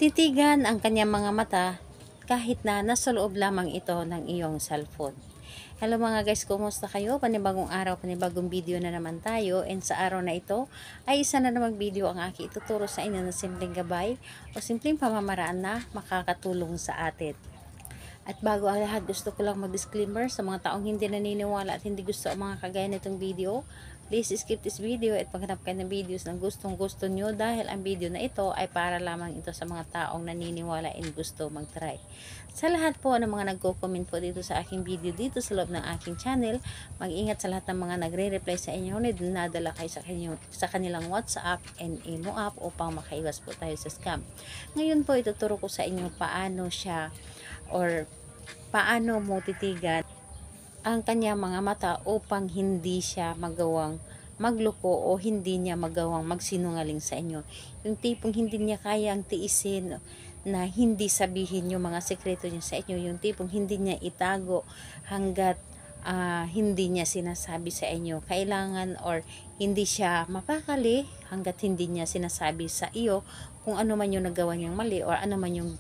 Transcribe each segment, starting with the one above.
Titigan ang kanyang mga mata kahit na nasa loob lamang ito ng iyong cellphone. Hello mga guys, kumusta kayo? Panibagong araw, panibagong video na naman tayo. And sa araw na ito ay isa na namang video ang aking ituturo sa inyo na simpleng gabay o simpleng pamamaraan na makakatulong sa atin. At bago ang lahat, gusto ko lang mag-disclaimer sa mga taong hindi naniniwala at hindi gusto ang mga kagaya nitong video. Please skip this video at maghanap kayo ng videos na gustong-gusto nyo dahil ang video na ito ay para lamang ito sa mga taong naniniwala and gusto mag-try. Sa lahat po ng mga nagko-comment po dito sa aking video dito sa loob ng aking channel, mag-ingat sa lahat ng mga nagre-reply sa inyo na dinadala kayo sa kanilang WhatsApp and Imo app upang makaiwas po tayo sa scam. Ngayon po ituturo ko sa inyo paano siya or paano mo titigan ang kanyang mga mata upang hindi siya magawang magloko o hindi niya magawang magsinungaling sa inyo. Yung tipong hindi niya kayang tiisin na hindi sabihin yung mga sekreto niya sa inyo. Yung tipong hindi niya itago hanggat hindi niya sinasabi sa inyo. Kailangan or hindi siya mapakali hanggat hindi niya sinasabi sa iyo kung ano man yung nagawa niyang mali or ano man yung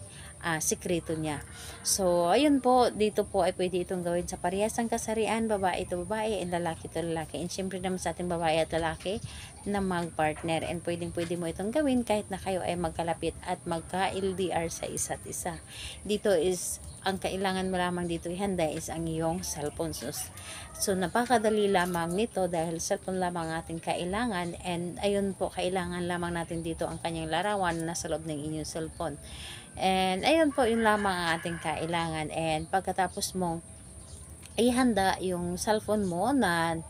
sikreto niya. So, ayun po, dito po ay pwede itong gawin sa parehasang kasarian, babae to babae, and lalaki to lalaki. And syempre naman sa ating babae at lalaki na mag-partner. And pwede mo itong gawin kahit na kayo ay magkalapit at magka-LDR sa isa't isa. Dito is, ang kailangan mo lamang dito ihanda is ang iyong cellphone. So napakadali lamang nito dahil cellphone lamang ang ating kailangan. And ayun po, kailangan lamang natin dito ang kanyang larawan na nasa loob ng inyong cellphone. And ayun po, yun lamang ang ating kailangan. And pagkatapos mong ihanda yung cellphone mo na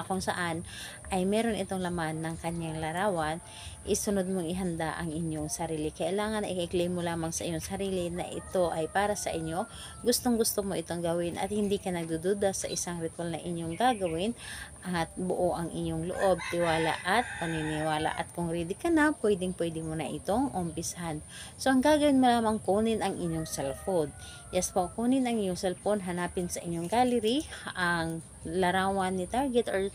kung saan ay meron itong laman ng kanyang larawan, isunod mong ihanda ang inyong sarili. Kailangan i-claim mo lamang sa inyong sarili na ito ay para sa inyo. Gustong gusto mo itong gawin at hindi ka nagdududa sa isang ritual na inyong gagawin at buo ang inyong loob, tiwala at paniniwala. At kung ready ka na, pwede mo na itong umpisahan. So ang gagawin mo lamang, kunin ang inyong cellphone. Yes po, kunin ang inyong cellphone, hanapin sa inyong gallery ang larawan ni target or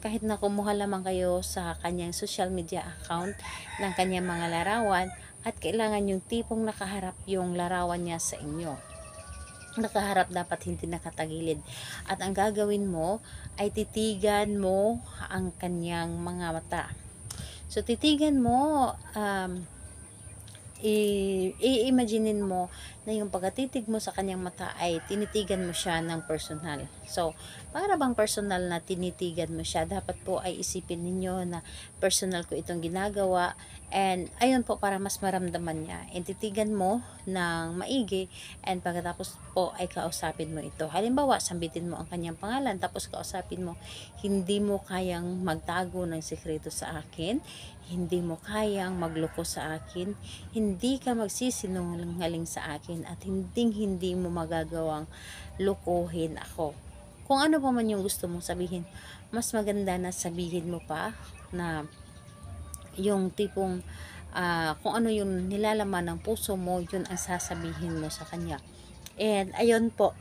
kahit na kumuha lamang kayo sa kanyang social media account ng kanyang mga larawan at kailangan yung tipong nakaharap yung larawan niya sa inyo. Nakaharap, dapat hindi nakatagilid. At ang gagawin mo ay titigan mo ang kanyang mga mata. So titigan mo, i-imaginein mo na yung pagkatitig mo sa kanyang mata ay tinitigan mo siya ng personal. So, para bang personal na tinitigan mo siya, dapat po ay isipin ninyo na personal ko itong ginagawa. And ayun po, para mas maramdaman niya. And titigan mo ng maigi and pagkatapos po ay kausapin mo ito. Halimbawa, sambitin mo ang kanyang pangalan tapos kausapin mo, hindi mo kayang magtago ng sekreto sa akin, hindi mo kayang magloko sa akin, hindi ka magsisinungaling sa akin at hindi mo magagawang lukuhin ako. Kung ano pa man yung gusto mong sabihin, mas maganda na sabihin mo pa na yung tipong kung ano yung nilalaman ng puso mo, yun ang sasabihin mo sa kanya. And ayun po,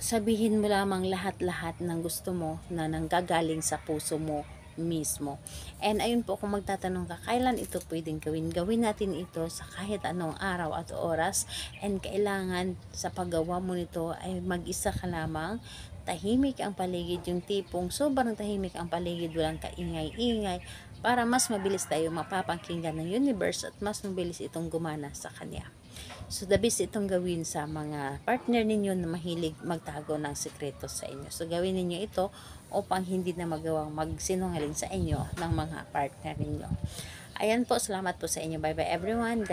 sabihin mo lamang lahat-lahat ng gusto mo na nanggagaling sa puso mo mismo. And ayun po, kung magtatanong ka kailan ito pwedeng gawin natin ito sa kahit anong araw at oras. And kailangan sa paggawa mo nito ay mag-isa ka lamang, tahimik ang paligid, yung tipong sobrang tahimik ang paligid, walang kaingay-ingay, para mas mabilis tayo mapapakinggan ng universe at mas mabilis itong gumana sa kanya. So the best itong gawin sa mga partner ninyo na mahilig magtago ng sekreto sa inyo. So gawin ninyo ito upang hindi na magawang magsinungaling sa inyo ng mga partner ninyo. Ayan po, salamat po sa inyo. Bye bye everyone.